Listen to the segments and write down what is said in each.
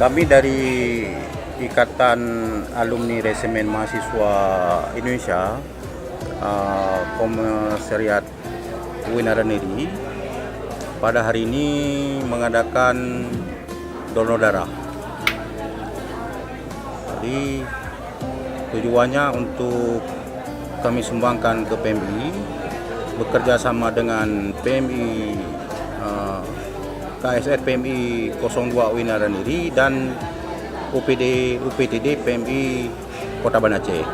Kami dari Ikatan Alumni Resimen Mahasiswa Indonesia, Komisariat UIN Araniri, pada hari ini mengadakan donor darah. Jadi tujuannya untuk kami sumbangkan ke PMI, bekerja sama dengan PMI KSR PMI 02 UIN Araniri dan UPTD PMI Kota Banda Aceh.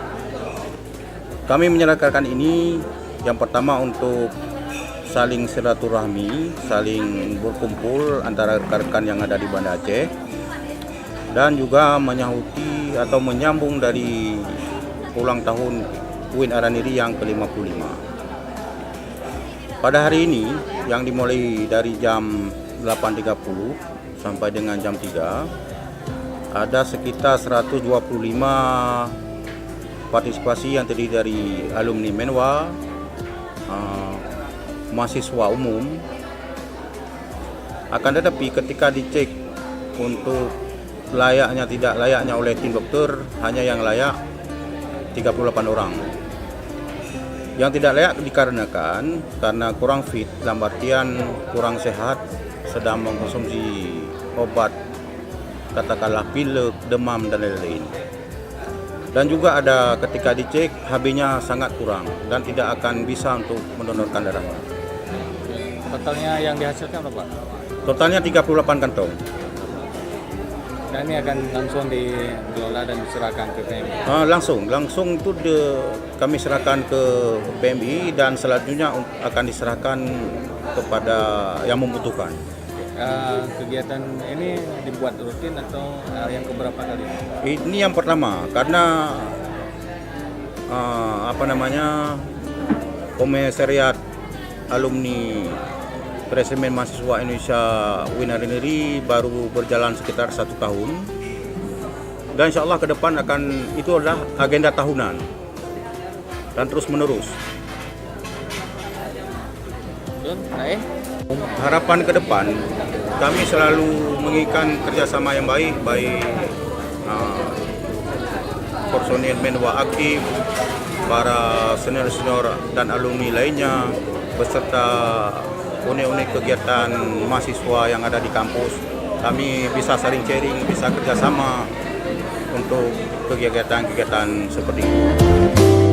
Kami menyelenggarakan ini yang pertama untuk saling silaturahmi, saling berkumpul antara rekan-rekan yang ada di Banda Aceh, dan juga menyahuti atau menyambung dari ulang tahun UIN Araniri yang ke-55. Pada hari ini yang dimulai dari jam 8.30 sampai dengan jam 3, ada sekitar 125 partisipasi yang terdiri dari alumni Menwa, mahasiswa umum. Akan tetapi ketika dicek untuk layaknya tidak layaknya oleh tim dokter, hanya yang layak 38 orang. Yang tidak layak dikarenakan karena kurang fit, dalam artian kurang sehat, sedang mengkonsumsi obat, katakanlah pilek, demam, dan lain-lain. Dan juga ada ketika dicek HB-nya sangat kurang dan tidak akan bisa untuk mendonorkan darah. Totalnya yang dihasilkan berapa? Totalnya 38 kantong. Dan ini akan langsung dikelola dan diserahkan ke PMI? Langsung itu kami serahkan ke PMI dan selanjutnya akan diserahkan kepada yang membutuhkan. Kegiatan ini dibuat rutin atau yang keberapa kali? Ini yang pertama karena Komisariat Alumni Resimen Mahasiswa Indonesia UIN Araniri baru berjalan sekitar 1 tahun, dan insya Allah ke depan itu adalah agenda tahunan dan terus menerus. Harapan ke depan kami selalu menginginkan kerjasama yang baik personil Menwa aktif, para senior-senior dan alumni lainnya, beserta unit-unit kegiatan mahasiswa yang ada di kampus. Kami bisa saling sharing, bisa kerjasama untuk kegiatan-kegiatan seperti ini.